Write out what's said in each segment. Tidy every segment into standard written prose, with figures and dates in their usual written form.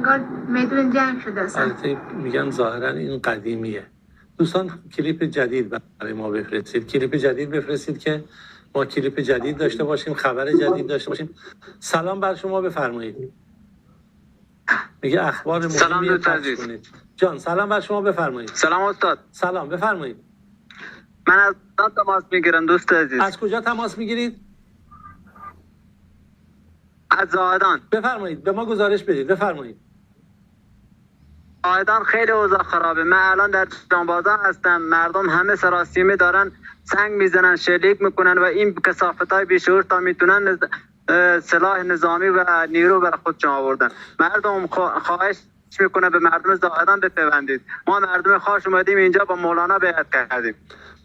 انگار میدون جنگ شده اصلا. البته میگن ظاهرا این قدیمیه. دوستان کلیپ جدید برای ما بفرستید، کلیپ جدید بفرستید که ما کلیپ جدید داشته باشیم، خبر جدید داشته باشیم. سلام بر شما، بفرمایید. میگه اخبار مهمی پخش کنید. جان سلام بر شما، بفرمایید. سلام استاد. سلام، بفرمایید. من از تماس میگیرم دوست عزیز. از کجا تماس میگیرید؟ از زاهدان. بفرمایید، به ما گزارش بدید، بفرمایید. زاهدان خیلی اوضاع خرابه. من الان در جانبازان هستم. مردم همه سراسیمه دارن سنگ میزنن، شلیک میکنن و این کثافتای بیشعور تا میتونن سلاح نظامی و نیرو بر خودشون آوردن. مردم خواهش میکنه به مردم زاهدان بپیوندید. ما مردم خاص اومدیم اینجا با مولانا بیعت کردیم.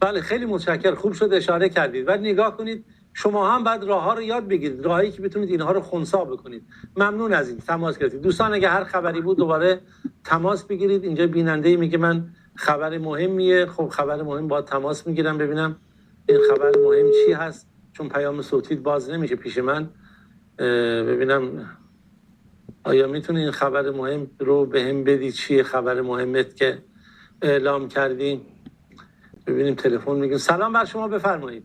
بله خیلی متشکرم، خوب شد اشاره کردید. ولی نگاه کنید شما هم بعد راه ها رو یاد بگیرید، راهی که بتونید اینها رو خنثی بکنید. ممنون از این تماس گرفتید. دوستان اگه هر خبری بود دوباره تماس بگیرید. اینجا بیننده میگه من خبر مهمیه. خب خبر مهم با تماس میگیرم ببینم این خبر مهم چی هست، چون پیام صوتی باز نمیشه پیش من. ببینم آیا میتونی این خبر مهم رو بهم بدی؟ چیه خبر مهمت که اعلام کردی؟ ببینیم تلفن میگیم. سلام بر شما، بفرمایید.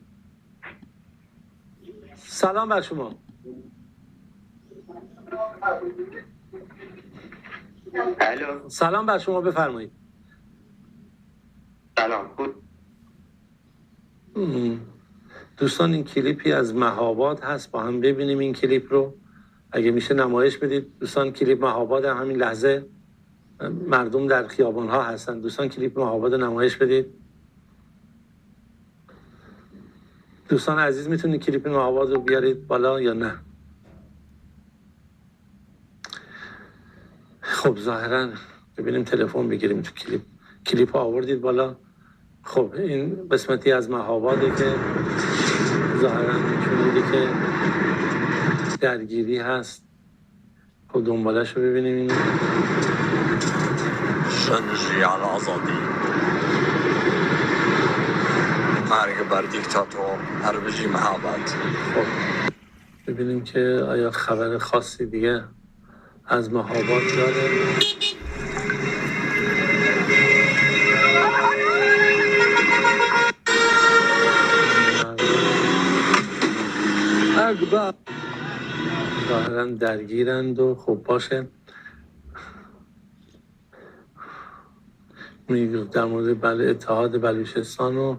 سلام بر شما. الو. سلام بر شما، بفرمایید. سلام. دوستان این کلیپی از مهاباد هست، با هم ببینیم این کلیپ رو. اگه میشه نمایش بدید دوستان. کلیپ مهاباد همین لحظه مردم در خیابان ها هستن. دوستان کلیپ مهاباد نمایش بدید. دوستان عزیز میتونید کلیپ مهاباد رو بیارید بالا یا نه؟ خب ظاهرا ببینیم تلفن بگیریم تو کلیپ ها آوردید بالا. خب این قسمتی از مهاباده که ظاهرا نشون میده که درگیری هست. خب دنبالش رو ببینیم. این شنجی على آزادی، مرگ بر دیکتاتور هربجی مهاباد. خب ببینیم که آیا خبر خاصی دیگه از مهاباد داره. اکبر ظاهرا درگیرند و خب باشه. میگه در مورد اتحاد بلوچستان و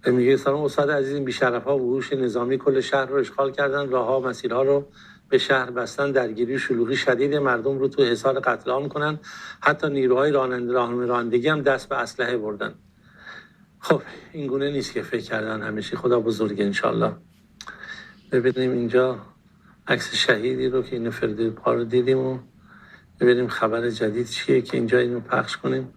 میگه سلام استاد عزیز، این بی‌شرف ها وحوش نظامی کل شهر رو اشغال کردن، راه ها مسیرها رو به شهر بستن، درگیری شلوغی شدید مردم رو تو حصار قتل عام کنن، حتی نیروهای رانندگی هم دست به اسلحه بردن. خب این گونه نیست که فکر کردن همیشه. خدا بزرگه انشالله. ببینیم اینجا عکس شهیدی رو که اینو فرده پا رو دیدیم و ببینیم خبر جدید چیه که اینجا اینو پخش کنیم.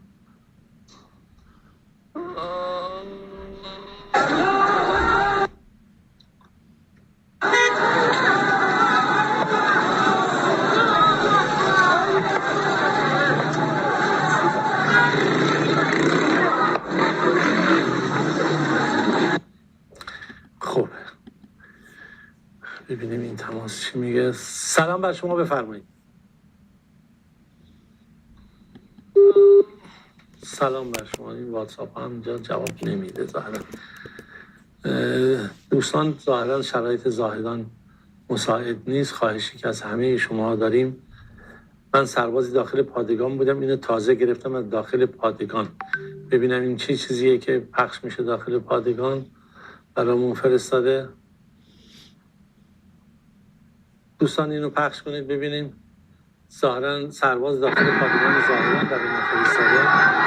خب ببینیم این تماس چی میگه. سلام بر شما، بفرمایید. سلام بر شما. این واتساپ هم اینجا جواب نمیده ظاهرا. دوستان ظاهرا شرایط زاهدان مساعد نیست. خواهشی که از همه شما داریم، من سربازی داخل پادگان بودم، اینو تازه گرفتم از داخل پادگان. ببینم این چه چیزیه که پخش میشه داخل پادگان برامون فرستاده. دوستان اینو پخش کنید ببینیم. ظاهرا سرباز داخل پادگان زاهدان برای ما فرستاده.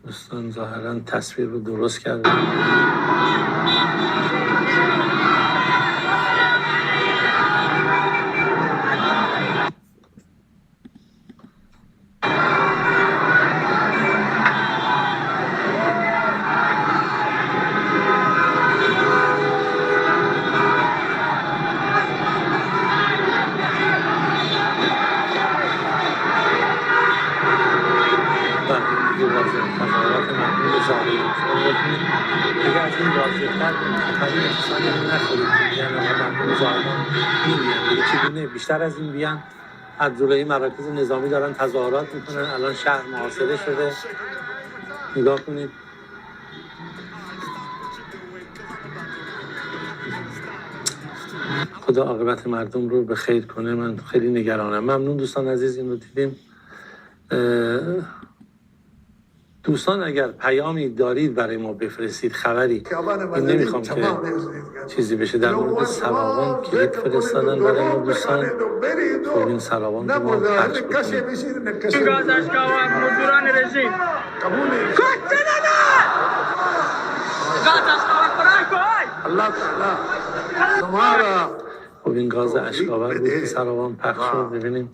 دوستان ظاهرا تصویر رو درست کردم. نمیان دیگه. چگونه بیشتر از این بیان؟ عبداللهی مراکز نظامی دارن تظاهرات میکنن، الان شهر محاصره شده. نگاه کنید. خدا عاقبت مردم رو به خیر کنه. من خیلی نگرانم. ممنون دوستان عزیز این رو دیدیم. دوستان اگر پیامی دارید برای ما بفرستید، خبری، این نمیخوام که چیزی بشه در مورد سراوان کلیپ فرستادن برای ما دوستان. خب این سراوان رو ما پخش بکنیم. مدوران رژیم خب این گاز اشکاور بود که سراوان پخش شد. ببینیم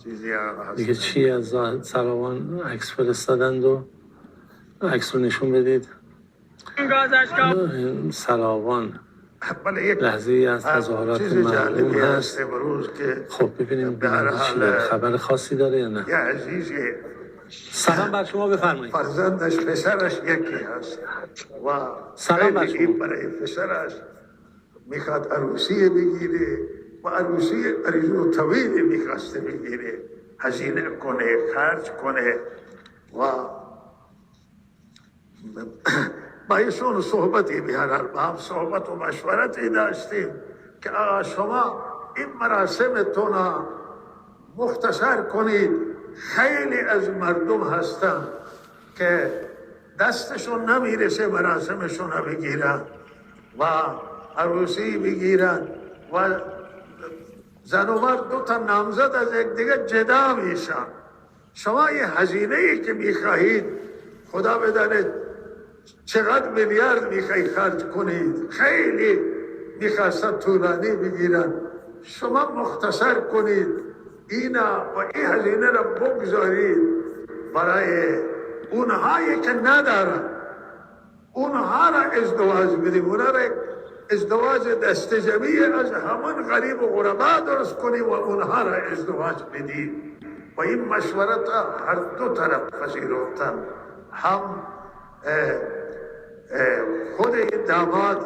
دیگه چی از سراوان عکس فرستادند و عکس رو نشون بدید. این سراوان لحظه ای از تظاهرات مردم هست. خب ببینیم چی داره، خبر خاصی داره یا نه. سلام بر شما، بفرمایید. فرزندش پسرش یکی هست و سلام بر خیلی شما. برای پسرش میخواد عروسی بگیره و عروسی عریض طویل میخواسته بگیره، هزینه کنه، خرج کنه و با ایشون صحبتی بیارن، با هم صحبت و مشورتی داشتیم که آقا شما این مراسمتون مختصر کنید. خیلی از مردم هستن که دستشون نمیرسه مراسمشون بگیرن و عروسی بگیرن و زن و مرد دو تا نامزد از یک دیگه جدا میشن. شما یه هزینه ای که میخواهید خدا بداند چقدر میلیارد میخواهید خرج کنید، خیلی میخواستن طولانی بگیرن، شما مختصر کنید اینا و این هزینه را بگذارید برای اونهایی که ندارن، اونها را ازدواج بدیم، اونها را ازدواج دست جمعی از همون غریب و غربا درست کنیم و اونها را ازدواج بدیم و این مشورت هر دو طرف پذیرفتن. هم خود این داماد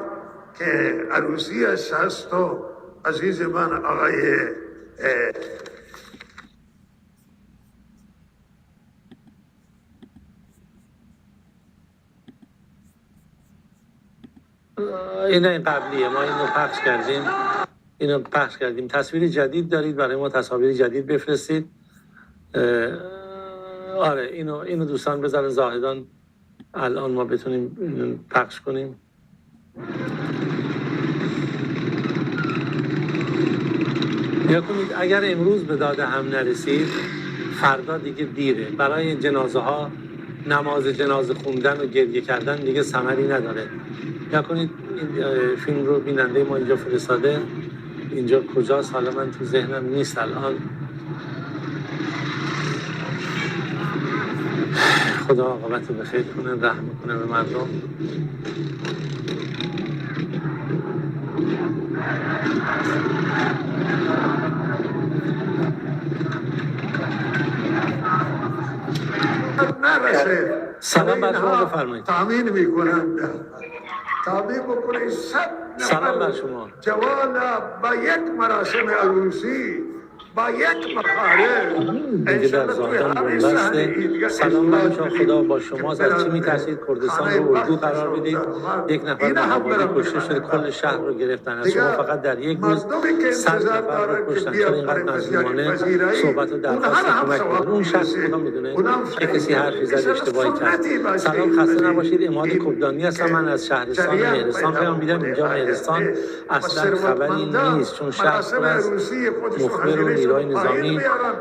که عروسیش هست و عزیز من آقای این قبلیه، ما اینو پخش کردیم. تصویر جدید دارید برای ما، تصاویر جدید بفرستید. آره اینو دوستان بذارن زاهدان الان ما بتونیم پخش کنیم. یا کنید اگر امروز به داده هم نرسید فردا دیگه دیره. برای جنازه ها نماز جنازه خوندن و گریه کردن دیگه ثمری نداره. یا کنید این فیلم رو بیننده ما اینجا فرستاده، اینجا کجاست حالا من تو ذهنم نیست الان. خدا عاقبت رو بخیر کنه، رحم کنه به مردم. نرسه. سلام بر شما، بفرمایید. تامین میکنن، تامین بکنه. سلام بر شما. جوان با یک مراسم عروسی با یک مخارج دیگه در زاهدان بنبسته. سلام بر شما، خدا با شماست. از چی میترسید؟ کردستان رو اردو قرار بدید. یک نفر محابالی کشته شده، کل شهر رو گرفتن از شما. فقط در یک روز 100 نفر رو کشتن. چرا اینقدر مظلومانه صحبت و درخواست کمک کنید؟ اون شخص خدا میدونه که کسی حرفی زد اشتباهی کرد. سلام، خسته نباشید. اماد کبدانی هستم، من از شهرستان مهرستان پیام میدم. اینجا مهرستان اصلا خبری نیست، چون شهر پر از مخبر و نیروهای نظامی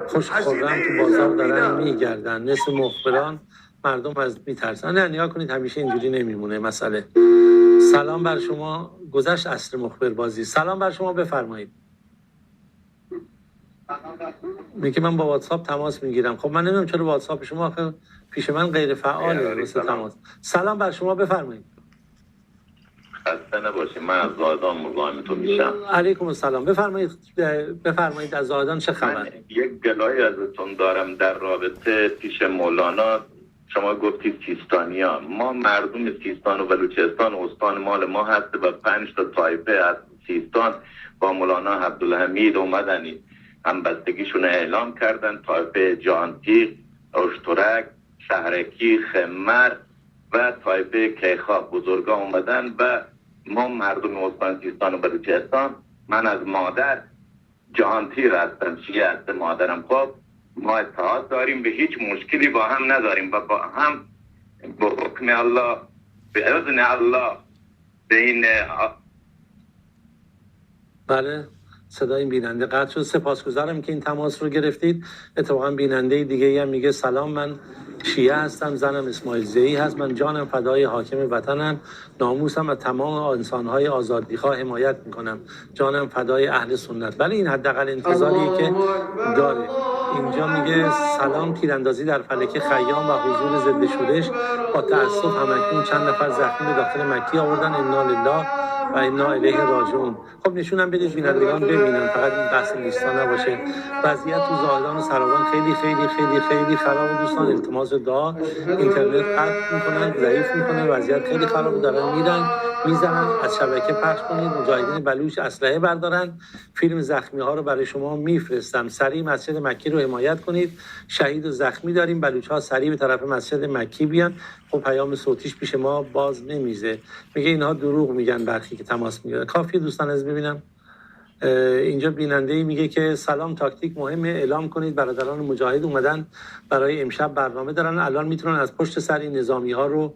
خوش خورم تو بازار دارن میگردن. مثل مخبران مردم از میترسن. نه نگاه کنید میشه اینجوری نمیمونه مسئله. سلام بر شما. گذشت عصر مخبر بازی. سلام بر شما، بفرمایید. میگه من با واتساپ تماس میگیرم. خب من نمیدونم چرا واتساپ شما آخه پیش من غیر فعاله واسه تماس. سلام بر شما، بفرمایید. خسته نباشید، من از زاهدان مزاحمتون میشم. علیکم السلام، بفرمایید از زاهدان چه خبر؟ من یک گلای ازتون دارم در رابطه پیش مولانا. شما گفتید سیستانیا، ما مردم سیستان و بلوچستان استان مال ما هست و 5 تا طایفه از سیستان با مولانا عبدالحمید اومدن همبستگیشون اعلام کردن. طایفه جانتیق، اشترک، شهرکی، خمر و طایفه کیخا بزرگا اومدن و ما مردم استان سیستان و بلوچستان، من از مادر جهانتیق هستم، شیعه هستم مادرم. خب ما اتحاد داریم، به هیچ مشکلی با هم نداریم و با هم با حکم الله، به اذن الله به این بله، صدای این بیننده قطع شد. سپاسگزارم که این تماس رو گرفتید. اتفاقا بیننده دیگه هم میگه سلام، من شیعه هستم، زنم اسماعیل زئی هست، من جانم فدای حاکم وطنم، ناموسم و تمام انسانهای آزادیخواه حمایت میکنم، جانم فدای اهل سنت. ولی این حداقل انتظاریه که داره. اینجا میگه سلام، تیراندازی در فلک خیام و حضور ضد شورش، با تأسف همکنون چند نفر زخمی به داخل مکی آوردن، انا لله و انا الیه راجعون. خب نشونم بدید بینندگان ببینن، فقط این بحث لیستا نباشه. وضعیت تو زاهدان و سراوان خیلی خیلی خیلی خیلی خرابه دوستان. التماس دعا، اینترنت قطع میکنن، ضعیف میکنن، وضعیت خیلی خرابه، دارن میرن میزنن. از شبکه پخش کنید، مجاهدین بلوچ اسلحه بردارن، فیلم زخمی ها رو برای شما میفرستم. سریع مسجد مکی رو حمایت کنید، شهید و زخمی داریم، بلوچ ها سریع به طرف مسجد مکی بیان. خب پیام صوتیش پیش ما باز نمیزه، میگه اینها دروغ میگن برخی که تماس میگیرن. کافی دوستان از ببینم. اینجا بیننده‌ای میگه که سلام، تاکتیک مهمه، اعلام کنید برادران مجاهد اومدن برای امشب برنامه دارن، الان میتونن از پشت سر این نظامی ها رو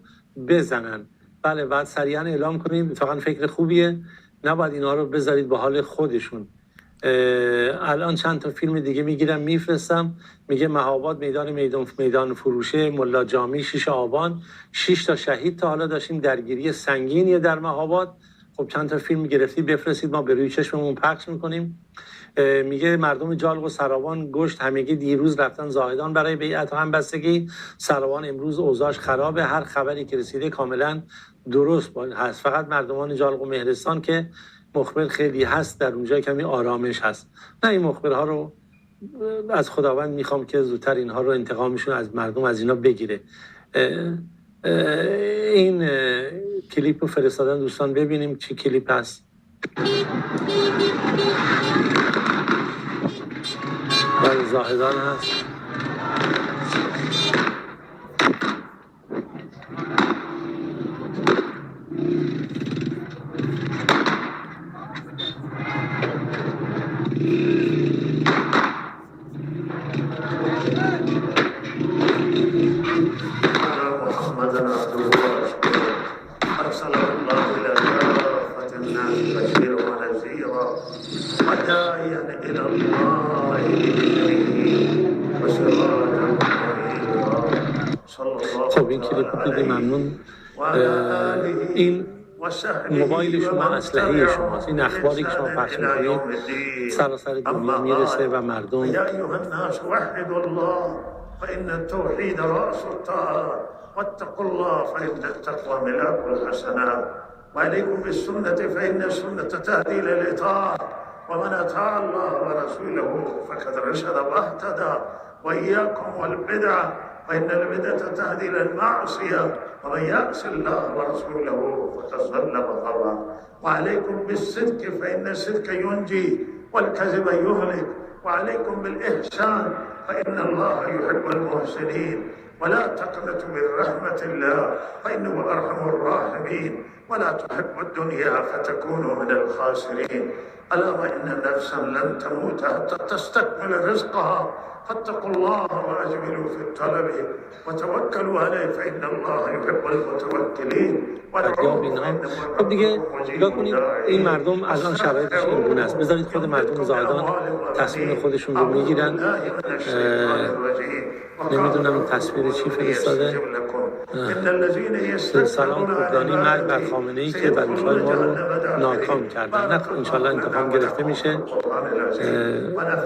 بزنن. بله، بعد سریعا اعلام کنید، اتفاقا فکر خوبیه، نباید اینا رو بذارید به حال خودشون. الان چند تا فیلم دیگه میگیرم میفرستم. میگه مهاباد میدان فروشه ملا جامی 6 آبان، 6 تا شهید تا حالا داشتیم، درگیری سنگینیه در مهاباد. خب چند تا فیلم گرفتید بفرستید، ما به روی چشممون پخش میکنیم. میگه مردم جالق و سراوان گشت همگی دیروز رفتن زاهدان برای بیعت و همبستگی. سراوان امروز اوضاعش خرابه، هر خبری که رسیده کاملا درست هست، فقط مردمان جالق و مهرستان که مخبر خیلی هست در اونجا کمی آرامش هست. نه، این مخبرها رو از خداوند میخوام که زودتر اینها رو انتقامشون از مردم از اینا بگیره. این کلیپ رو فرستادن دوستان، ببینیم چی کلیپ هست. برای زاهدان هست. خب این کلیپ دیدی، ممنون. این موبایل شما اسلحه شماست، این اخباری که شما پخش میکنید سراسر دنیا میرسه و مردم فإن التوحيد رأس الطاعات واتقوا الله فإن التقوى ملاك الحسنات وعليكم بالسنة فإن السنة تهدي إلى الإطاعة ومن أطاع الله ورسوله فقد رشد واهتدى وإياكم والبدعة فإن البدعة تهدي إلى المعصية ومن يعص الله ورسوله فقد ضل وغوى وعليكم بالصدق فإن الصدق ينجي والكذب يهلك وعليكم بالإحسان فإن الله يحب المحسنين ولا تقنطوا من رحمة الله فإنه أرحم الراحمين ولا تحبوا الدنيا فتكونوا من الخاسرين ألا وإن نفسا لن تموت حتى تستكمل رزقها فاتقوا الله وأجملوا في الطلب وتوكلوا عليه فإن الله يحب المتوكلين خب دیگه نگاه کنید، این مردم الان شرایطش این گونه است. بذارید خود مردم زاهدان تصمیم خودشون رو میگیرن. نمیدونم تصویر چی فرستاده. سلام کبرانی، مرگ بر خامنه‌ای که بلوچ‌های ما رو ناکام کردن. نه انشالله انتقام گرفته میشه.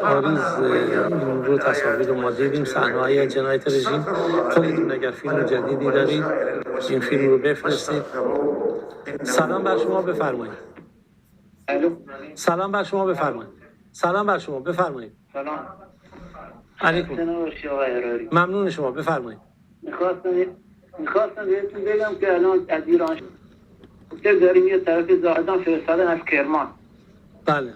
آریز این رو تصاویر رو ما دیدیم، صحنه‌های جنایت رژیم. خودتون اگر فیلم جدیدی دارید این فیلم رو بفرستید. سلام بر شما، بفرمایید. سلام بر شما، بفرمایید. سلام بر شما، بفرمایید. سلام علیکم. ممنون شما، بفرمایید. میخواستم بهتون بگم که الان از ایران داریم یه طرف زاهدان فرستادن از کرمان. بله.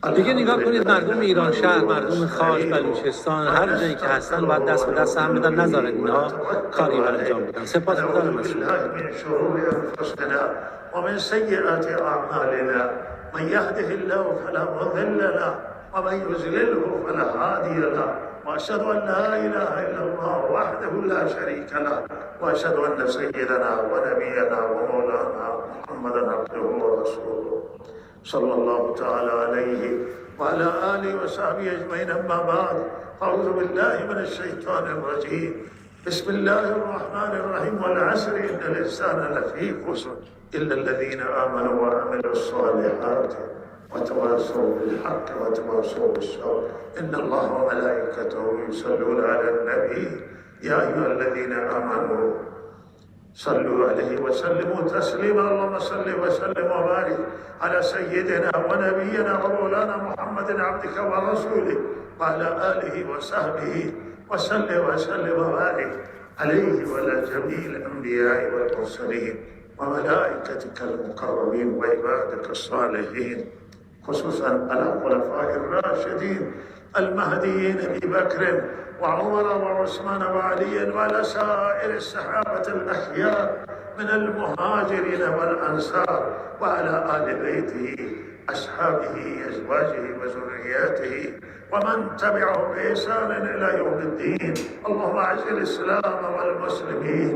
دیگه نگاه کنید مردم ایران شهر، مردم خاش، بلوچستان، هر جایی که هستن باید دست به دست هم بدن، نذارن اینها کاری بر انجام بدن. سپاسگزارم ونعوذ ازشون. بالله من شرور انفسنا ومن سيئات اعمالنا من يهده الله فلا مضل له ومن يضلله فلا هادي له واشهد ان لا اله الا الله وحده لا شريك له واشهد ان سيدنا ونبينا ومولانا محمدا عبده ورسوله صلى الله تعالى عليه وعلى آله وصحبه أجمعين. أما بعد أعوذ بالله من الشيطان الرجيم. بسم الله الرحمن الرحيم. والعصر إن الإنسان لفي خسر إلا الذين آمنوا وعملوا الصالحات وتواصوا بالحق وتواصوا بالصبر إن الله وملائكته يصلون على النبي يا أيها الذين آمنوا صلوا عليه وسلموا تسليما. اللهم صل وسلم وبارك على سيدنا ونبينا ومولانا محمد عبدك ورسولك وعلى آله وصحبه وسلم وبارك عليه وعلى جميع الأنبياء والمرسلين وملائكتك المقربين وعبادك الصالحين، خصوصا على الخلفاء الراشدين المهديين أبي بكر وعمر وعثمان وعلي وعلى سائر الصحابة الأخيار من المهاجرين والأنصار وعلى آل بيته أصحابه أزواجه وذرياته ومن تبعهم بإحسان إلى يوم الدين. اللهم أعز الإسلام والمسلمين،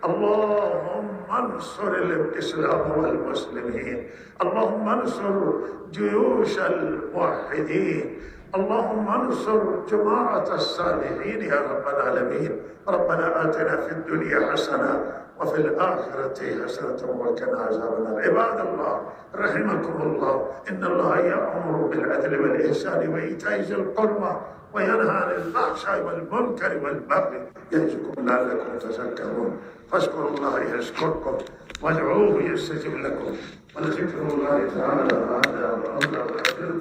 اللهم انصر الإسلام والمسلمين، اللهم انصر جيوش الموحدين، اللهم انصر جماعة الصالحين يا رب العالمين. ربنا آتنا في الدنيا حسنة وفي الآخرة حسنة وقنا عذاب النار. عباد الله رحمكم الله، إن الله يأمر بالعدل والإحسان وإيتاء ذي القربى وينهى عن الفحشاء والمنكر والبغي يعظكم لعلكم تذكرون. فاذكروا الله يذكركم وادعوه يستجب لكم ولذكر الله تعالى أعلى وأولى وأجل.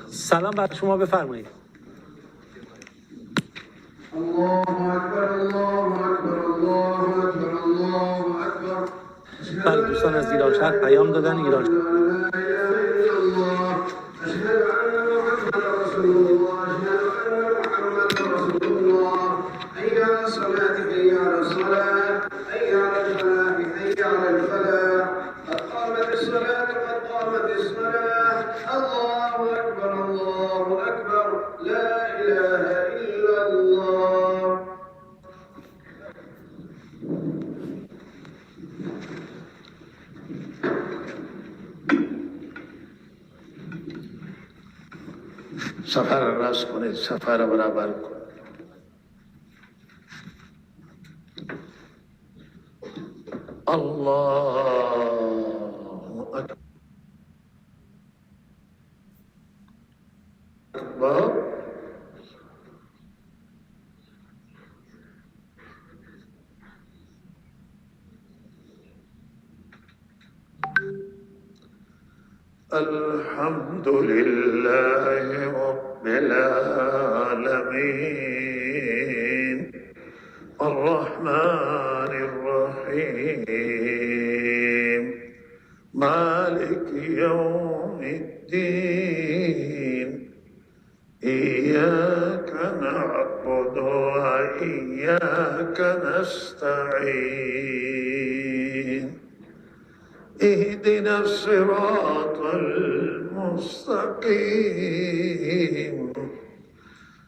سلام بر شما، بفرمایید. الله أكبر الله أكبر الله أكبر الله أكبر. بله دوستان از ایران شهر پیام دادن. ایران لا إله إلا الله. أشهد أن محمدا رسول الله. أشهد أن محمدا رسول الله. حي على الصلاة حي على الصلاة حي على الفلاح حي على الفلاح. قد قامت الصلاة قد قامت الصلاة. الله أكبر الله أكبر. لا إله إلا الله. سفر راست کنید، سفر برابر کنید. الله أكبر. الحمد لله رب العالمين الرحمن الرحيم مالك يوم الدين إياك نعبد وإياك نستعين اهدنا الصراط المستقيم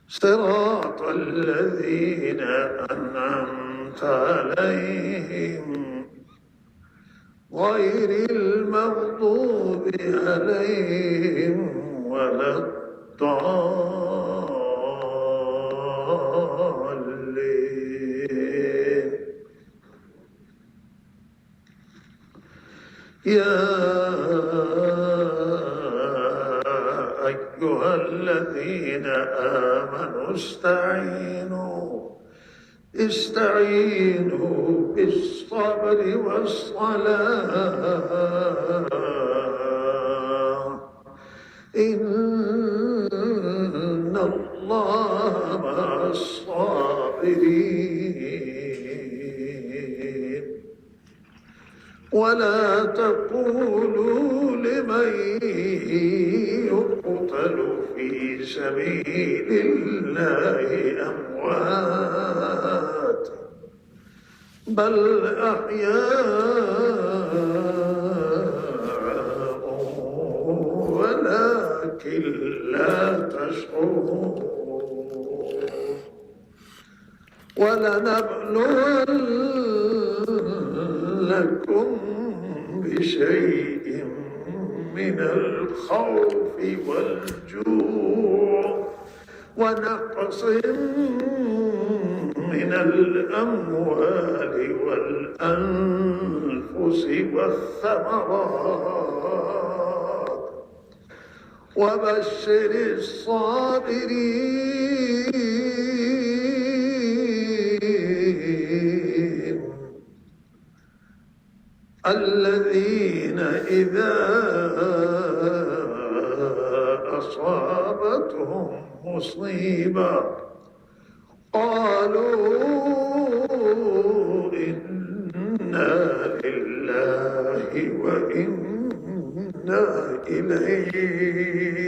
صراط الذين أنعمت عليهم غير المغضوب عليهم ولا الضالين. يا أيها الذين آمنوا استعينوا بالصبر والصلاة إن الله مع الصابرين. ولا تقولوا لمن يقتل في سبيل الله أموات بل أحياء ولكن لا تشعرون ولنبلونكم بشيء من الخوف والجوع ونقص من الأموال والأنفس والثمرات وبشر الصابرين الذين إذا أصابتهم مصيبة قالوا إنا لله وإنا إليه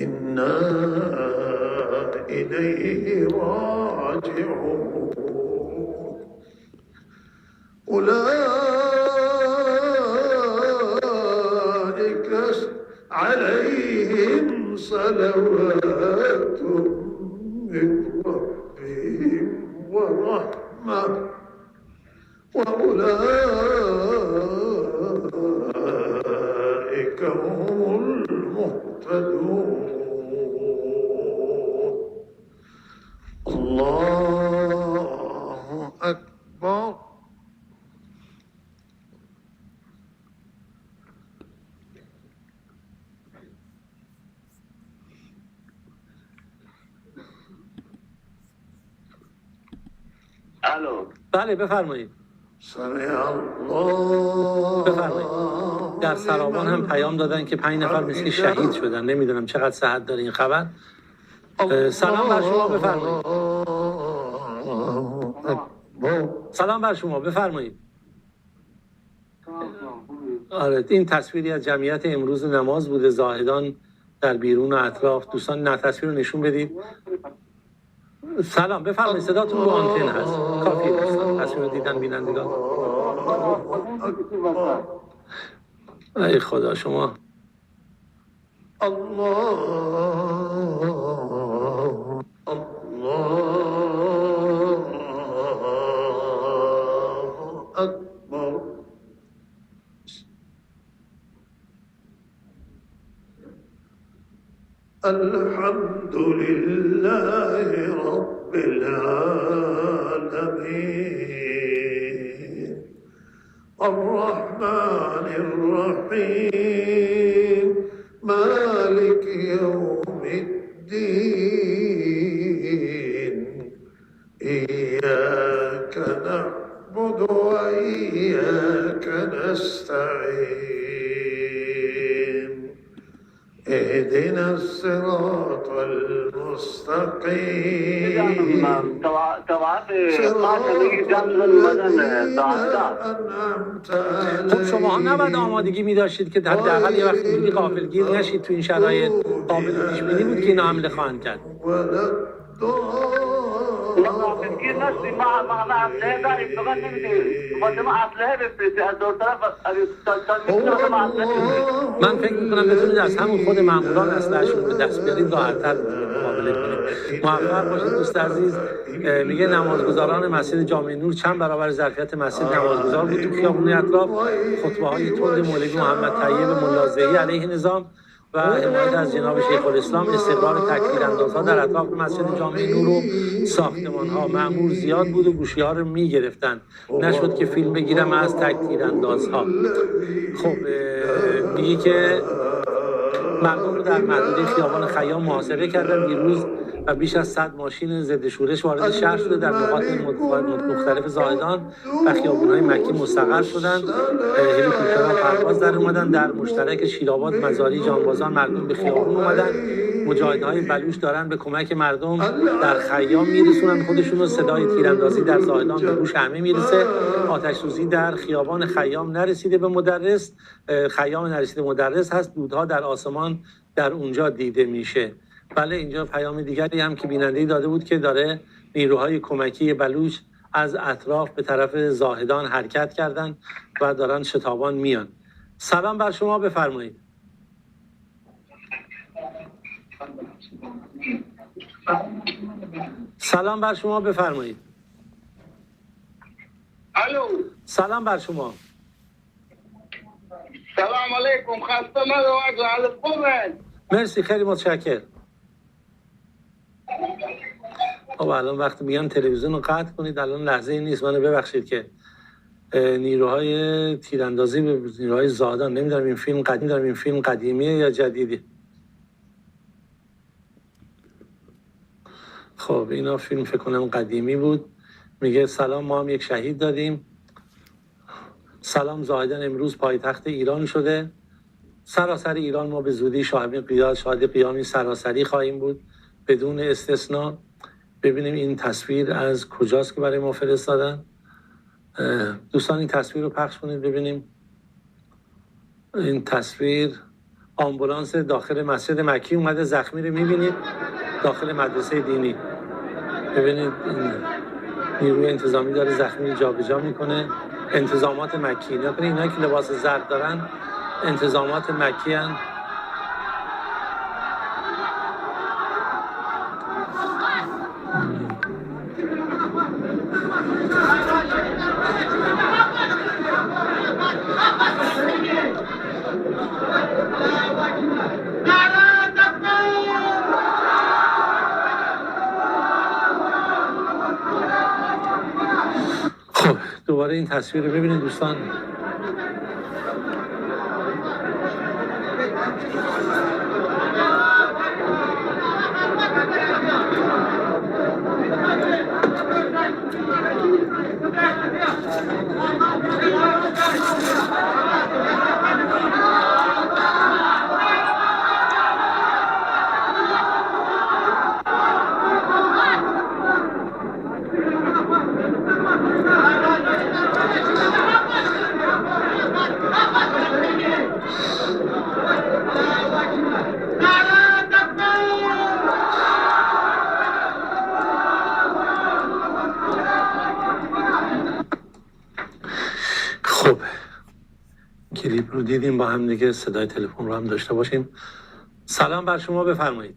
إنا إليه راجعون أولئك عليهم صلوات من ربهم ورحمة وأولئك هم المهتدون الله أكبر الو بله بفرمایید. سمع الله بفرمایید. در سرابان هم پیام دادن که 5 نفر مثل شهید شدن. نمیدونم چقدر صحت داره این خبر. سلام بر شما، بفرمایید. سلام بر شما، بفرمایید. آره، این تصویری از جمعیت امروز نماز بوده، زاهدان در بیرون و اطراف. دوستان نه تصویر رو نشون بدید. سلام، بفرمایید. صداتون رو آنتن هست، کافیه دوستان. تصویر رو دیدن بینندگان؟ ای خدا، شما الله أكبر الحمد لله رب العالمين الرحمن الرحيم مالك يوم الدين إياك نعبد وإياك نستعين اهدنا الصراط المستقيم صراط الذين أنعمت خب شما عليهم نباید آمادگی می داشتید که حداقل یه وقت دیگه غافلگیر نشید. تو این شرایط قابل پیش بینی بود که اینا حمله خواهند کرد. ولا غافلگیر نشدیم. ما اسلحه داریم، فقط نمیدونیم ما اسلحه بفرستیم از دور طرف. من فکر میکنم بتونید از همون خود ماموران اسلحه‌شون به دست بیارید، راحت‌تر مقابله کنید. موفق باشید دوست عزیز. میگه نمازگزاران مسجد جامع نور چند برابر ظرفیت مسجد نمازگزار بود تو خیابون اطراف. خطبه‌های تند مولوی محمد طیب ملازهی علیه نظام و حمایت از جناب شیخ الاسلام، استقرار تکفیراندازها در اطراف مسجد جامع نور و ساختمان‌ها. مأمور زیاد بود و گوشی‌ها رو می‌گرفتن. نشد که فیلم بگیرم از تکفیراندازها. خب میگه که مردم رو در محدوده خیابان خیام محاصره کردن دیروز و بیش از 100 ماشین ضد شورش وارد شهر شده. در نقاط مختلف زاهدان و خیابون‌های مکی مستقر شدند. هلیکوپترها پرواز در اومدن. در مشترک شیرآباد، مزاری، جانبازان مردم به خیابون اومدن. مجاهدهای بلوچ دارن به کمک مردم در خیام میرسونن خودشون رو. صدای تیراندازی در زاهدان به گوش همه میرسه. آتش سوزی در خیابان خیام نرسیده به مدرس. خیام نرسیده مدرس هست. دودها در آسمان در اونجا دیده میشه. بله، اینجا پیام دیگری هم که بیننده‌ای داده بود که داره نیروهای کمکی بلوچ از اطراف به طرف زاهدان حرکت کردن و دارن شتابان میان. سلام بر شما، بفرمایید. سلام بر شما، بفرمایید. الو، سلام بر شما. سلام علیکم. خسته نباشید. حالت خوبه؟ مرسی، خیلی متشکرم. خب الان وقتی میگن تلویزیون رو قطع کنید، الان لحظه این نیست. منو ببخشید که نیروهای تیراندازی به نیروهای زاهدان، نمیدونم این فیلم قدیمیه یا جدیدی. خب اینا فیلم فکر کنم قدیمی بود. میگه سلام، ما هم یک شهید دادیم. سلام، زاهدان امروز پایتخت ایران شده. سراسر ایران ما به زودی شاهد قیامی سراسری خواهیم بود بدون استثنا. ببینیم این تصویر از کجاست که برای ما فرستادن. دوستان این تصویر رو پخش کنید ببینیم. این تصویر آمبولانس داخل مسجد مکی اومده، زخمی رو میبینید داخل مدرسه دینی. ببینید این نیروی انتظامی داره زخمی جابجا میکنه. انتظامات مکی، نکنه اینا که لباس زرد دارن انتظامات مکی هن. خب دوباره این تصویر رو ببینید دوستان. خب کلیپ رو دیدیم با هم دیگه، صدای تلفن رو هم داشته باشیم. سلام بر شما، بفرمایید.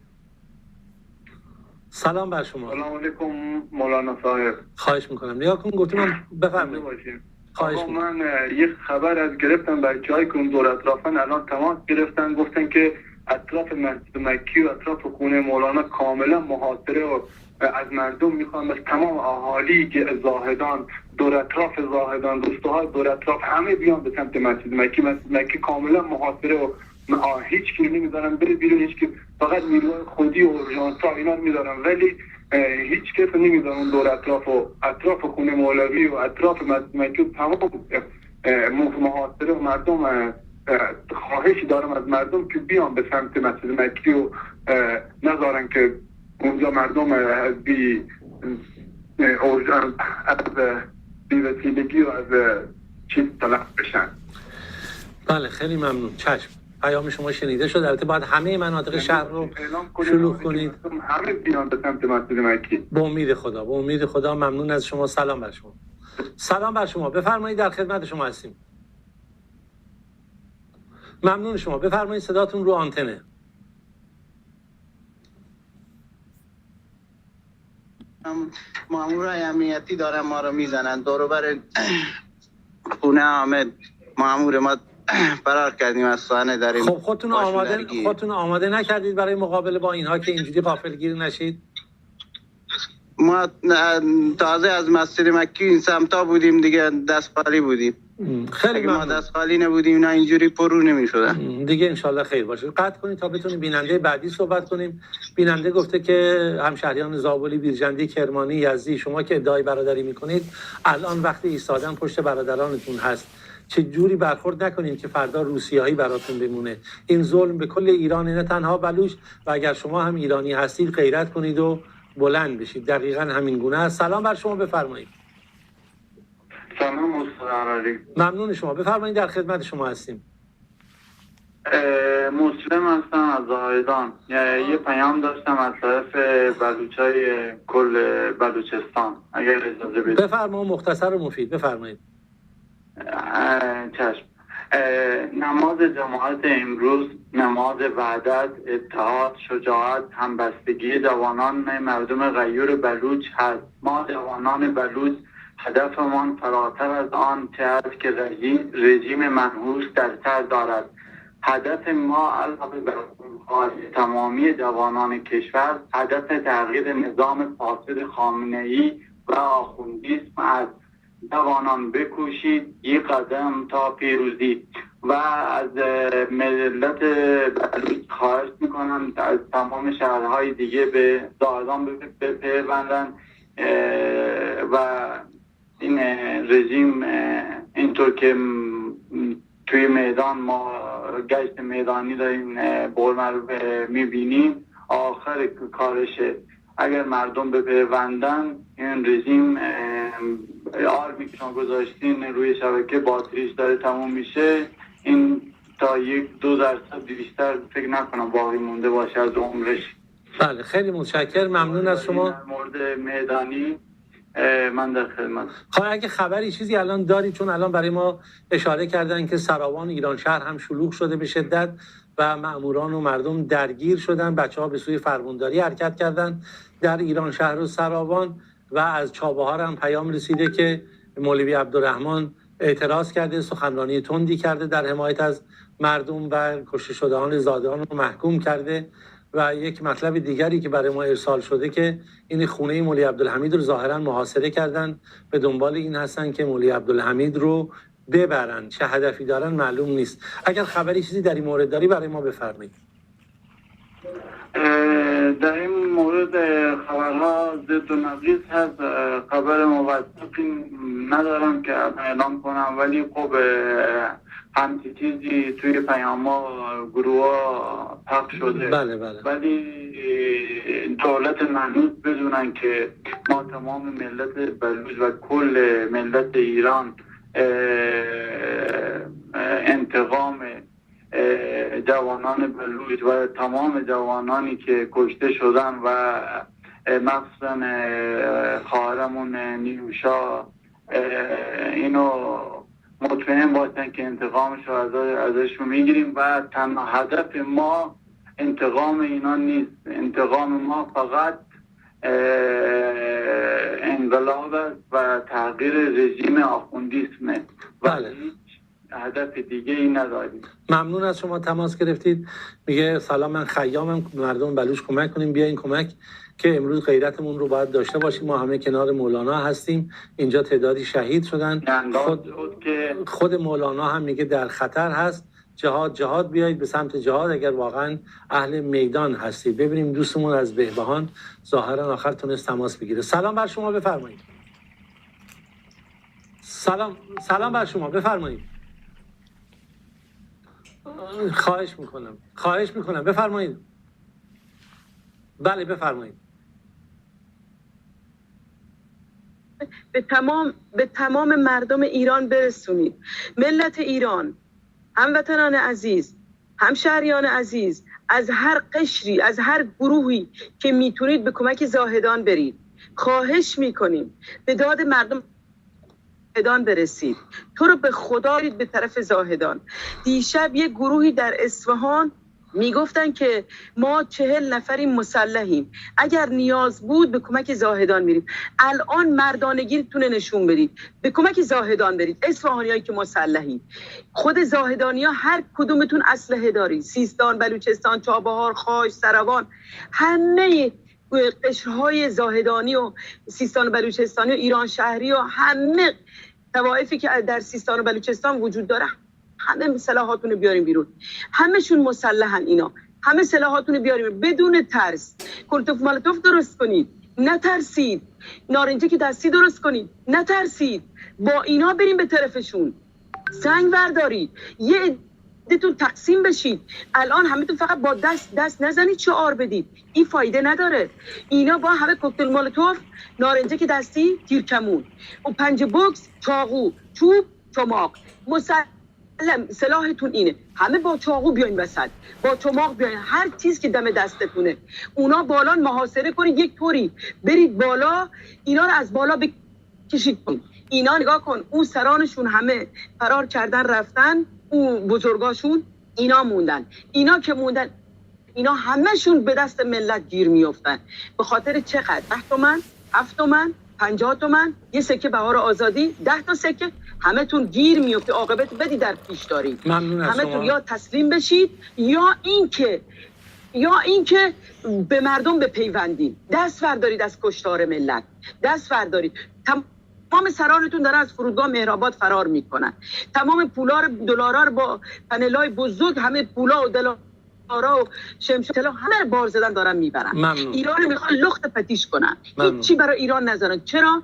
سلام بر شما. سلام علیکم مولانا صاحب. خواهش میکنم نگاه کن، گفتم بفرمایید. خواهش آقا میکنم. من یک خبر از گرفتم بچه‌های که اون دور اطرافن الان تماس گرفتن، گفتن که اطراف مسجد مکی و اطراف خونه مولانا کاملا محاصره و از مردم میخوان بس تمام اهالی زاهدان، دور اطراف زاهدان، روستاهای دور اطراف همه بیان به سمت مسجد مکی. مسجد مکی کاملا محاصره و هیچ کی نمیذارن بره بیرون، هیچ کی، فقط نیروهای خودی و اورژانس‌ها اینا میذارن، ولی هیچ کس نمیذارن دور اطراف خونه مولوی و اطراف مسجد مکی تمام محاصره و مردم. خواهشی دارم از مردم که بیان به سمت مسجد مکی و نذارن که اونجا مردم از بی وسیلگی و از چیز طلب بشن. بله خیلی ممنون. چشم، پیام شما شنیده شد. البته باید همه مناطق شهر رو شلوغ کنید. همه بیان به سمت مسجد مکی. به امید خدا، به امید خدا. ممنون از شما. سلام بر شما. سلام بر شما، بفرمایید، در خدمت شما هستیم. ممنون شما، بفرمایید، صداتون رو آنتنه. مامورای امنیتی دارن ما رو میزنن، دوروبر خونه حامد مامور ما فرار کردیم از صحنه داریم. خب خودتون آماده نکردید برای مقابله با اینها که اینجوری غافلگیر نشید؟ ما تازه از مسجد مکی این سمتا بودیم دیگه، دست خالی بودیم. خیلی اگه ما ممنون. دست خالی نبودیم نه اینجوری پرو نمیشدن. دیگه انشالله خیر باشه. قطع کنید تا بتونیم بیننده بعدی صحبت کنیم. بیننده گفته که همشهریان زابلی، بیرجندی، کرمانی، یزدی، شما که ادعای برادری میکنید الان وقت ایستادن پشت برادرانتون هست. چه جوری برخورد نکنید که فردا روسیایی براتون بمونه. این ظلم به کل ایران، نه تنها بلوچ. و اگر شما هم ایرانی هستید غیرت کنید و بلند بشید. دقیقاً همین گونه است. سلام بر شما، بفرمایید. سلام استاد عراقی. ممنون شما، بفرمایید، در خدمت شما هستیم. مسلم هستم از زاهدان. یه پیام داشتم از طرف بلوچای کل بلوچستان، اگر اجازه بدید. بفرمایید، مختصر و مفید بفرمایید. چشم. نماز جماعت امروز نماز وحدت، اتحاد، شجاعت، همبستگی جوانان مردم غیور بلوچ هست. ما جوانان بلوچ هدفمان فراتر از آن چه است که رژیم منحوس در سر دارد. هدف ما علاوه بر تمامی جوانان کشور، هدف تغییر نظام فاسد خامنه‌ای و آخوندیسم است. جوانان بکوشید، یک قدم تا پیروزی. و از ملت بلوچ خواهش میکنم از تمام شهرهای دیگه به زاهدان بپیوندن و این رژیم اینطور که توی میدان ما گشت میدانی داریم برمر میبینیم آخر کارشه. اگر مردم بپیوندن این رژیم آرمی که شما گذاشتین روی شبکه باتریش داره تموم میشه، این تا 1-2% بیشتر فکر نکنم باقی مونده باشه از عمرش. بله خیلی متشکرم، ممنون از شما. در مورد میدانی من در خدمت. اگه خبری چیزی الان داری، چون الان برای ما اشاره کردن که سراوان ایران شهر هم شلوغ شده به شدت و مأموران و مردم درگیر شدن، بچه‌ها به سوی فرمانداری حرکت کردن در ایران شهر و سراوان و از چابهار هم پیام رسیده که مولوی عبدالرحمن اعتراض کرده، سخنرانی تندی کرده در حمایت از مردم و کشته شدگان زادگان رو محکوم کرده. و یک مطلب دیگری که برای ما ارسال شده که این خونه مولوی عبدالحمید رو ظاهرا محاصره کردن، به دنبال این هستن که مولوی عبدالحمید رو ببرن. چه هدفی دارن معلوم نیست. اگر خبری چیزی در این مورد داری برای ما بفرمایید. در این مورد خبرها ضد و نقیض هست. خبر موثقی ندارم که اعلام کنم، ولی خب همچی چیزی توی پیام‌ها گروه‌ها پخش شده. بله بله. ولی دولت منحوس بدونن که ما تمام ملت بلوچ و کل ملت ایران انتقام جوانان بلوچ و تمام جوانانی که کشته شدن و مخصوصا خواهرمون نیوشا اینو مطمئن باشن که انتقامش رو ازشون میگیریم و تنها هدف ما انتقام اینا نیست. انتقام ما فقط انقلاب است و تغییر رژیم آخوندیسمه. بله. هدف دیگه ای نداریم. ممنون از شما تماس گرفتید. میگه سلام، من خیامم، مردم بلوچ کمک کنیم، بیاین کمک که امروز غیرتمون رو باید داشته باشیم. ما همه کنار مولانا هستیم. اینجا تعدادی شهید شدن. خود مولانا هم میگه در خطر هست. جهاد بیایید به سمت جهاد اگر واقعا اهل میدان هستید. ببینیم دوستمون از بهبهان ظاهرا آخر تونست تماس بگیره. سلام بر شما، بفرمایید. سلام بر شما، بفرمایید. خواهش میکنم بفرمایید. بله بفرمایید. به تمام مردم ایران برسونید. ملت ایران، هموطنان عزیز، همشهریان عزیز، از هر قشری، از هر گروهی که میتونید به کمک زاهدان برید. خواهش میکنیم به داد مردم زاهدان برسید. تو رو به خدا برید به طرف زاهدان. دیشب یک گروهی در اصفهان میگفتن که ما 40 نفریم مسلحیم، اگر نیاز بود به کمک زاهدان میریم. الان مردانگیتون نشون بدید، به کمک زاهدان برید. اصفهانیایی که مسلحید، خود زاهدانیا هر کدومتون اسلحه دارید، سیستان، بلوچستان، چابهار، خاش، سروان، همه قشرهای زاهدانی و سیستان و بلوچستانی و ایران شهری و همه طوایفی که در سیستان و بلوچستان وجود داره همه سلاحاتون رو بیاریم بیرون. همه‌شون مسلحن اینا. همه سلاحاتون رو بیاریم بدون ترس. کلتوف مالتوف درست کنید، نترسید. نارنجک دستی درست کنید، نترسید. با اینا بریم به طرفشون. سنگ بردارید، یه عده‌تون تقسیم بشید. الان همه‌تون فقط با دست نزنید، شعار بدید. این فایده نداره. اینا با همه کوکتل مولوتوف، نارنجک دستی، تیرکمون و پنج بوکس، چاقو، چوب، چماق. سلاحتون اینه. همه با چاقو بیاین وسط، با چماق بیاین، هر چیز که دم دستتونه. اونا بالا محاصره کنید، یک طوری برید بالا، اینا رو از بالا بکشید. اینا نگاه کن، اون سرانشون همه فرار کردن رفتن، اون بزرگاشون اینا موندن. اینا که موندن اینا همهشون به دست ملت گیر میافتن. به خاطر چقدر؟ 10 تومن، 7 تومن، 50 تومن، یه سکه بهار آزادی، 10 تا سکه، همه‌تون گیر میفته. عاقبت بدی در پیش دارید. همه‌تون یا تسلیم بشید یا اینکه به مردم بپیوندید. دست بردارید از کشتار ملت، دست بردارید. تمام سرانتون دارن از فرودگاه مهرآباد فرار میکنن. تمام پولا دلارا رو با پنلای بزرگ، همه پولا و دلارا و شمشیر همه بار زدن دارن میبرن. ایران میخوان لخت پتیش کنن. هیچی برای ایران نذارن. چرا؟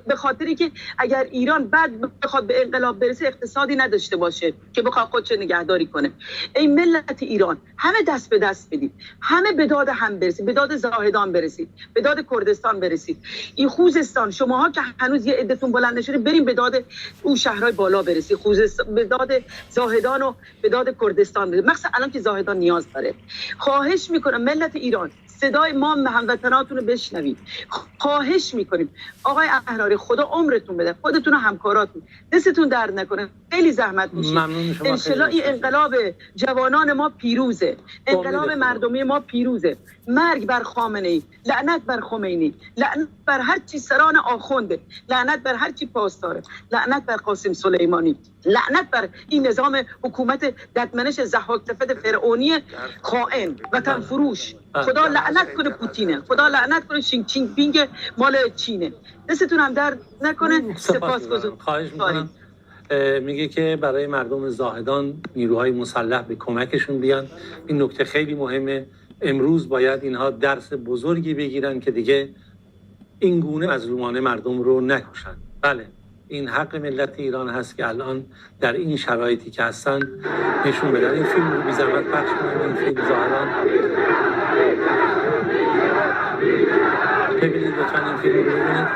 به خاطری که اگر ایران بعد بخواد به انقلاب برسه اقتصادی نداشته باشه که بخواد خودش نگهداری کنه. ای ملت ایران، همه دست به دست بدید، همه به داد هم برسید، به داد زاهدان برسید، به داد کردستان برسید. این خوزستان، شماها که هنوز یه عدتون بلند نشده، بریم به داد اون شهرهای بالا برسید. خوزستان به داد زاهدان و به داد کردستان برسید. مثلا الان که زاهدان نیاز داره. خواهش میکنم ملت ایران، صدای ما هموطناتون رو بشنوید. خواهش میکنیم آقای احراری، خدا عمرتون بده، خودتون و همکاراتون دستتون درد نکنه، خیلی زحمت میشه. ان شاءالله این انقلاب جوانان ما پیروزه، انقلاب مردمی ما پیروزه. مرگ بر خامنه‌ای، لعنت بر خمینی، لعنت بر هر چی سران آخونده، لعنت بر هر چی پاسداره، لعنت بر قاسم سلیمانی، لعنت بر این نظام حکومت ددمنش ضحاک سفید فرعونی خائن، وطن فروش. خدا لعنت کنه پوتینه، خدا لعنت کنه شینگ چینگ پینگ مال چینه. دستتون هم درد نکنه. سپاسگزارم. خواهش میکنم. میگه که برای مردم زاهدان نیروهای مسلح به کمکشون بیان. این نکته خیلی مهمه. امروز باید اینها درس بزرگی بگیرن که دیگه این گونه مظلومانه مردم رو نکشن. بله، این حق ملت ایران هست که الان در این شرایطی که هستن نشون بدن. این فیلم رو بی زحمت پخش کنن. این فیلم زاهدان، ببینید لطفاً این فیلم رو ببینید.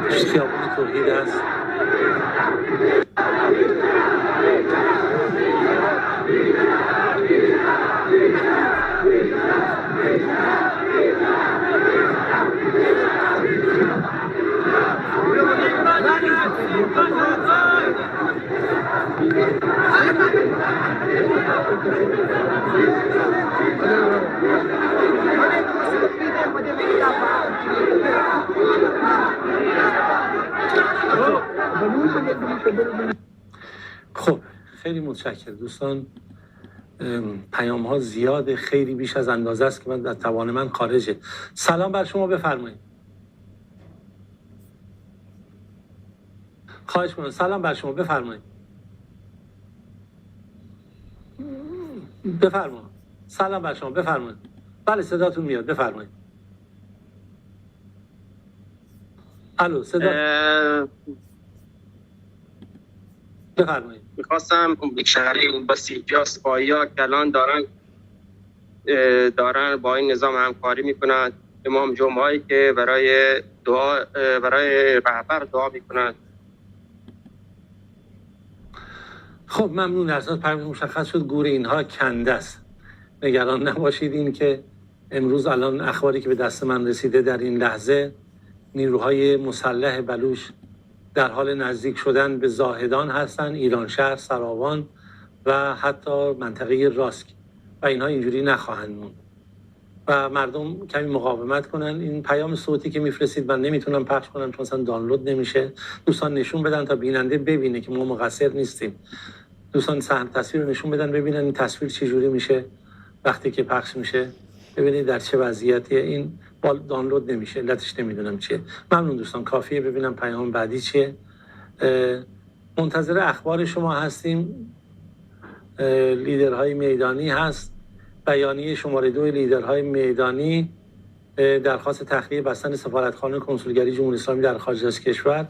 خیابون توحید هست. خب خیلی متشکرم دوستان. پیام ها زیاده، خیلی بیش از اندازه است که من در توان من خارجه. سلام بر شما، بفرمایید. خواهش می‌کنم. سلام بر شما، بفرمایید. بفرمایید. سلام بر شما، بفرمایید. بله صداتون میاد، بفرمایید. الو صدا. بفرمایید. میخواستم یک شهری بسیجی ها سپاهی ها که الان دارن با این نظام همکاری میکنن. امام جمعه هایی که برای رهبر دعا میکنن. خب ممنون. درصد پرمید مشخص شد گور اینها کنده است. نگران نباشید. این که امروز الان اخباری که به دست من رسیده در این لحظه، نیروهای مسلح بلوچ در حال نزدیک شدن به زاهدان هستند، ایران شهر، سراوان و حتی منطقه راسک، و اینها اینجوری نخواهند موند و مردم کمی مقاومت کنن. این پیام صوتی که میفرستید من نمیتونم پخش کنم چون اصلا دانلود نمیشه. دوستان نشون بدن تا بیننده ببینه که ما مقصر نیستیم. دوستان صحنه تصویر رو نشون بدن ببینن این تصویر چه جوری میشه وقتی که پخش میشه. ببینید در چه وضعیتیه. این دانلود نمیشه، علتش نمیدونم چیه. ممنون دوستان. کافیه ببینم پیام بعدی چیه. منتظر اخبار شما هستیم. لیدرهای میدانی هست، بیانیه شماره 2 لیدرهای میدانی، درخواست تخلیه بستن سفارتخانه کنسولگری جمهوری اسلامی در خارج از کشور.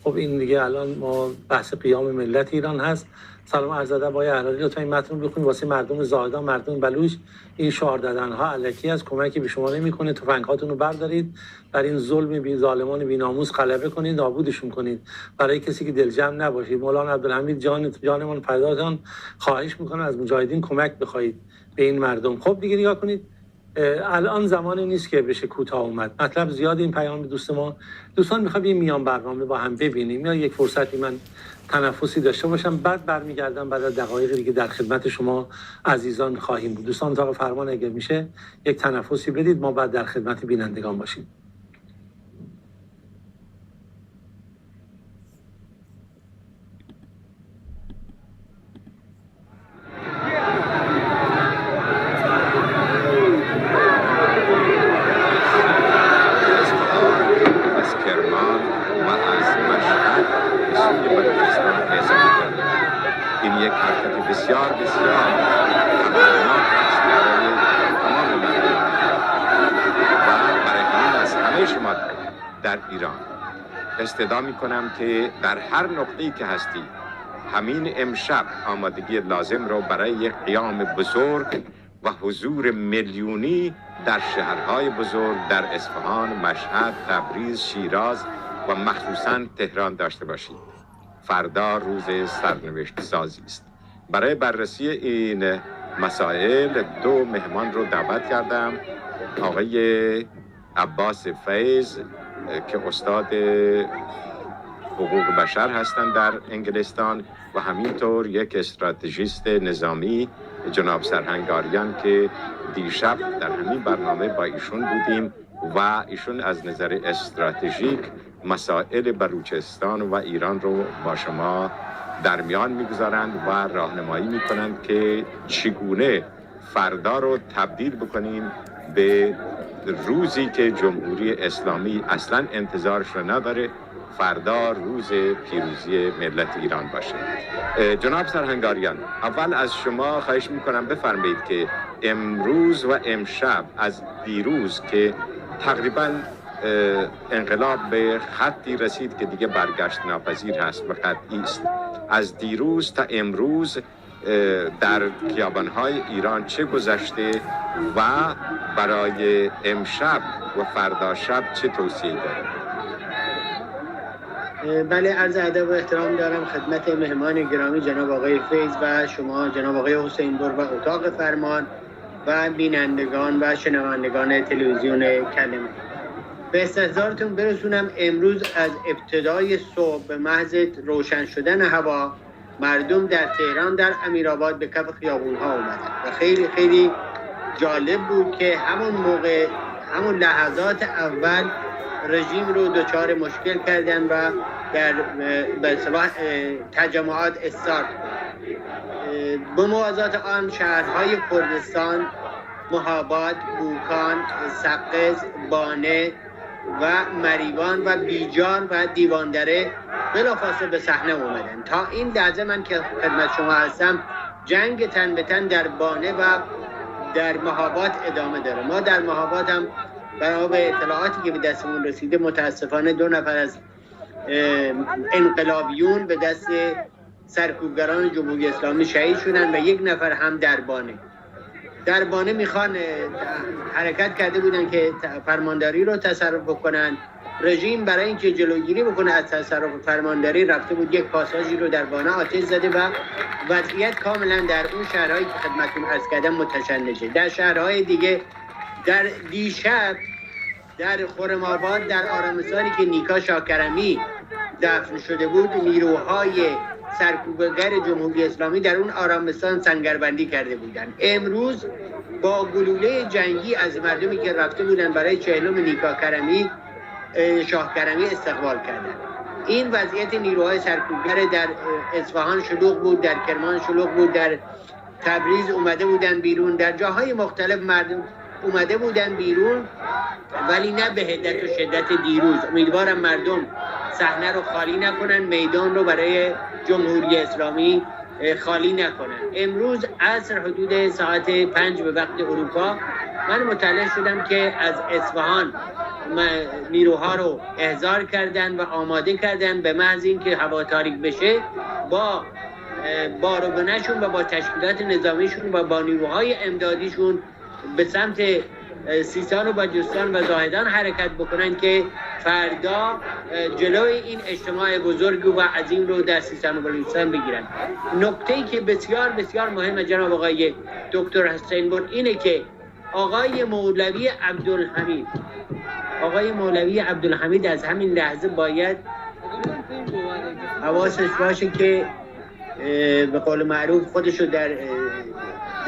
خب این دیگه الان ما بحث قیام ملت ایران هست. سلام عرض ادب آقای احراری، لطفا این متن رو بخونید واسه مردم زاهدان، مردم بلوچ. این شعار دادن‌ها الکی از کمکی به شما نمی‌کنه. تفنگ‌هاتون رو بردارید، بر این ظلم بی ظالمان بی‌ناموس غلبه کنید، نابودشون کنید. برای کسی که دلجم نباشید. مولانا عبدالحمید جانمان فداتان، خواهش می‌کنم از مجاهدین کمک بخواید به این مردم. خب دیگه نگاه کنید، الان زمانی نیست که بشه کوتاه اومد. مطلب زیاد این پیام دوستان میخوام یه میان برنامه با هم ببینیم یا یک فرصتی من تنفسی داشته باشم، بعد برمیگردم بعد از دقایقی دیگه در خدمت شما عزیزان خواهیم بود. دوستان اتاق فرمان اگر میشه یک تنفسی بدید، ما بعد در خدمت بینندگان باشیم. این یک حرکت بسیار خطرناک است برای تمام مردم و برای همین از همه شما در ایران استدعا می‌کنم که در هر نقطه‌ای که هستی همین امشب آمادگی لازم رو برای یک قیام بزرگ و حضور میلیونی در شهرهای بزرگ در اصفهان، مشهد، تبریز، شیراز و مخصوصاً تهران داشته باشید. فردا روز سرنوشت سازی است. برای بررسی این مسائل 2 مهمان رو دعوت کردم. آقای عباس فیض که استاد حقوق بشر هستند در انگلستان و همینطور یک استراتژیست نظامی جناب سرهنگاریان که دیشب در همین برنامه با ایشون بودیم و ایشون از نظر استراتژیک مسائل بلوچستان و ایران رو با شما در میان میگذارند و راهنمایی میکنند که چگونه فردا رو تبدیل بکنیم به روزی که جمهوری اسلامی اصلا انتظارش رو نداره، فردا روز پیروزی ملت ایران باشه. جناب سرهنگاریان، اول از شما خواهش میکنم بفرمایید که امروز و امشب از دیروز که تقریباً انقلاب به خطی رسید که دیگه برگشت ناپذیر هست و قطعی است، از دیروز تا امروز در خیابان‌های ایران چه گذشته و برای امشب و فردا شب چه توصیه‌ای دارید؟ بله، عرض ادب و احترام دارم خدمت مهمان گرامی جناب آقای فیض و شما جناب آقای حسین بر و اتاق فرمان و بینندگان و شنوندگان تلویزیون کلمه. به استحضارتون برسونم امروز از ابتدای صبح به محض روشن شدن هوا مردم در تهران در امیرآباد به کف خیابون‌ها اومدن و خیلی خیلی جالب بود که همون لحظات اول رژیم رو دچار مشکل کردن و در به اصطلاح تجمعات استارت. به موازات آن شهرهای کردستان، مهاباد، بوکان، سقز، بانه و مریوان و بیجان و دیواندره بلافاصله به صحنه اومدن. تا این لحظه من که خدمت شما هستم جنگ تن به تن در بانه و در مهاباد ادامه داره. ما در مهاباد هم برای اطلاعاتی که به دستمون رسیده متاسفانه 2 نفر از انقلابیون به دست سرکوبگران جمهوری اسلامی شهید شدن و 1 نفر هم در بانه میخوان حرکت کرده بودن که فرمانداری رو تصرف بکنن. رژیم برای اینکه جلوگیری بکنه از تصرف فرمانداری رفته بود یک پاساژی رو در بانه آتش زده و وضعیت کاملا در اون شهرهایی که خدمتتون عرض کردم متشنجه. در شهرهای دیگه در دیشب در خرم‌آباد در آرامستانی که نیکا شاکرمی دفن شده بود نیروهای سرکوبگر جمهوری اسلامی در اون آرامستان سنگربندی کرده بودند. امروز با گلوله جنگی از مردمی که رفته بودن برای 40م نیکا کرمی شاه کرمی استقبال کردند. این وضعیت نیروهای سرکوبگر در اصفهان شلوغ بود، در کرمان شلوغ بود، در تبریز اومده بودن بیرون، در جاهای مختلف مردم اومده بودن بیرون، ولی نه به حدت و شدت دیروز. امیدوارم مردم صحنه رو خالی نکنن، میدان رو برای جمهوری اسلامی خالی نکنن. امروز عصر حدود ساعت 5 به وقت اروپا من مطلع شدم که از اصفهان نیروها رو احضار کردن و آماده کردن به محض اینکه هوا تاریک بشه با بارگانه‌شون و با تشکیلات نظامیشون و با نیروهای امدادیشون به سمت سیستان و بلوچستان و زاهدان حرکت بکنن که فردا جلوی این اجتماع بزرگ و عظیم رو در سیستان و بلوچستان بگیرن. نکته‌ای که بسیار بسیار مهمه جناب آقای دکتر حسین بر اینه که آقای مولوی عبدالحمید از همین لحظه باید حواسش باشه که به قول معروف خودشو در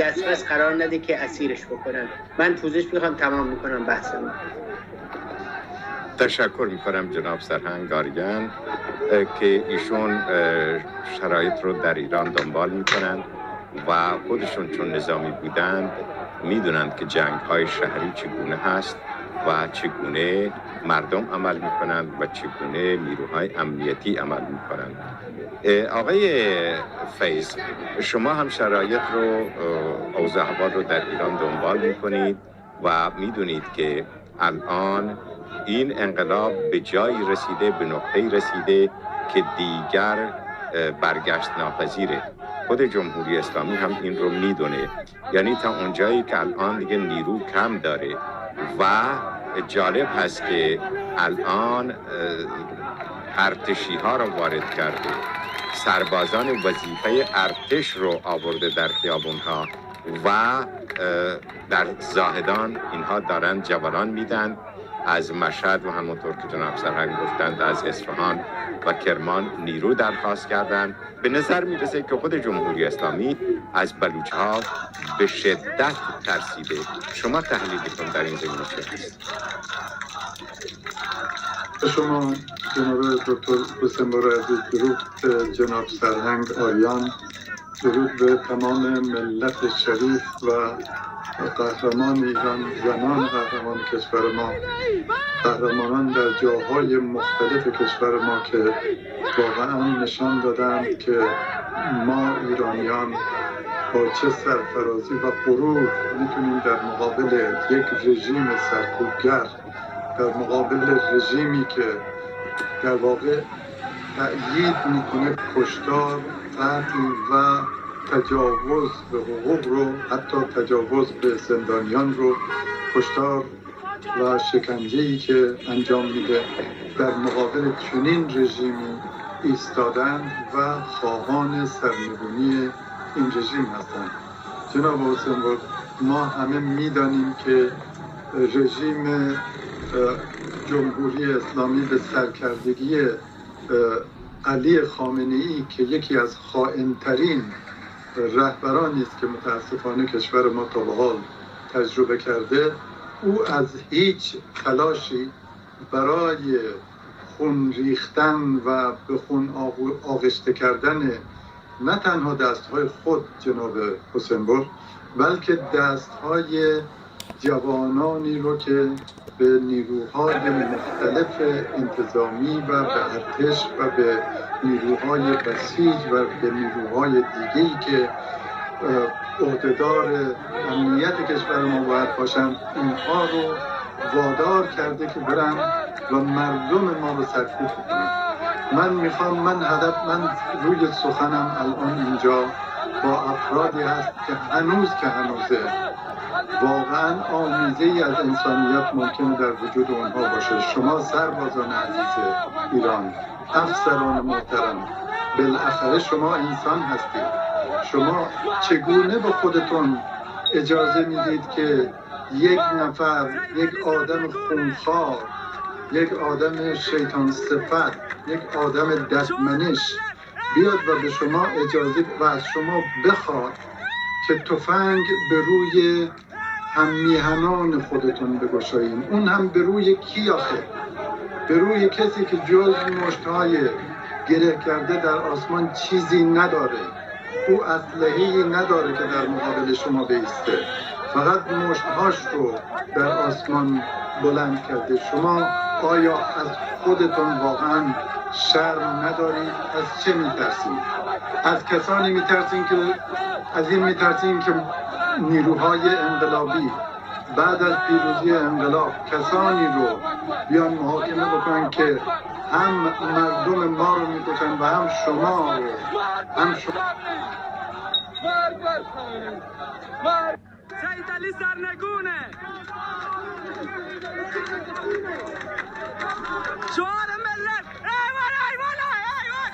دسترس قرار نده که اسیرش بکنن. من پوزش میخوام تمام میکنم بحثم. تشکر میکنم جناب سرهنگ آریان که ایشون شرایط رو در ایران دنبال میکنن و خودشون چون نظامی بودند میدونند که جنگ های شهری چگونه هست و چگونه مردم عمل میکنند و چگونه نیروهای امنیتی عمل میکنند. آقای فیض، شما هم شرایط رو اوضاع احوال رو در ایران دنبال میکنید و میدونید که الان این انقلاب به جایی رسیده، به نقطه‌ای رسیده که دیگر برگشت ناپذیره. خود جمهوری اسلامی هم این رو میدونه، یعنی تا اونجایی که الان دیگه نیرو کم داره و جالب هست که الان ارتشی ها رو وارد کرده، سربازان وظیفه ارتش رو آورده در خیابون ها و در زاهدان اینها دارن جولان میدن. از مشهد و همونطور که جناب سرهنگ گفتند از اصفهان و کرمان نیرو درخواست کردند. به نظر میرسه که خود جمهوری اسلامی از بلوچ ها به شدت ترسیده. شما تحلیلتون در این زمینه چه هست؟ شما جناب دکتر حسین بر عزیز، درود جناب سرهنگ آریان، درود به تمام ملت شریف و قهرمان ایران، زنان قهرمان کشور ما، قهرمانان در جاهای مختلف کشور ما که واقعا نشان دادند که ما ایرانیان با چه سرفرازی و غرور میتونیم در مقابل یک رژیم سرکوبگر، در مقابل رژیمی که در واقع تأیید میکنه کشتار، قتل و تجاوز به حقوق رو، حتی تجاوز به زندانیان رو، کشتار و شکنجه‌ای که انجام میده، در مقابل چنین رژیمی ایستادن و خواهان سرنگونی این رژیم هستند. جناب حسین بر، ما همه میدانیم که رژیم جمهوری اسلامی به سرکردگی علی خامنه‌ای که یکی از خائن‌ترین رهبرانی است که متاسفانه کشور ما تا به حال تجربه کرده، او از هیچ تلاشی برای خون ریختن و به خون آغشته کردن نه تنها دستهای خود جناب حسین بر، بلکه دستهای جوانانی رو که به نیروهای مختلف انتظامی و به ارتش و به نیروهای بسیج و به نیروهای دیگه‌ای که عهدهدار امنیت کشور ما باید باشند، اینها رو وادار کرده که برن و مردم ما رو سرکوب کنن. من روی سخنم الان اینجا با افرادی هست که هنوزه واقعا آمیزه‌ای از انسانیت ممکنه در وجود اونها باشه. شما سربازان عزیز ایران، افسران محترم، بالاخره شما انسان هستید. شما چگونه به خودتون اجازه میدید که یک نفر، یک آدم خونخوار، یک آدم شیطان صفت، یک آدم ددمنش بیاد و به شما اجازه و از شما بخواد که تفنگ به روی هممیهنان خودتون بگشاییم؟ اون هم به روی کی آخه؟ به روی کسی که جز مشتهای گره کرده در آسمان چیزی نداره. او اسلحه‌ای نداره که در مقابل شما بیسته. فقط مشتهاش رو در آسمان بلند کرده. شما آیا از خودتون واقعا شرم ندارید؟ از چه میترسید؟ از کسانی میترسید که از این میترسید که نیروهای انقلابی بعد از پیروزی انقلاب کسانی رو بیان محاکمه بکنن که هم مردم ما رو میکشن و هم شما رو سید علی سرنگونه شعار ملت ایوان ایوان ایوان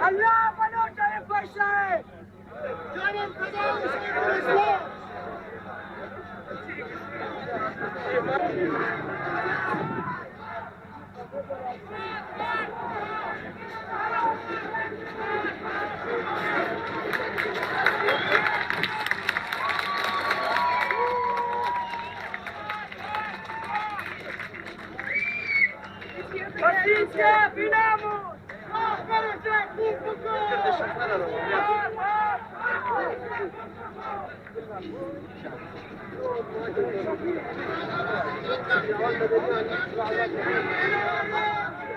الله بنو جانب باشه جانب خدا اسلام Paciência, viramos! Thank you.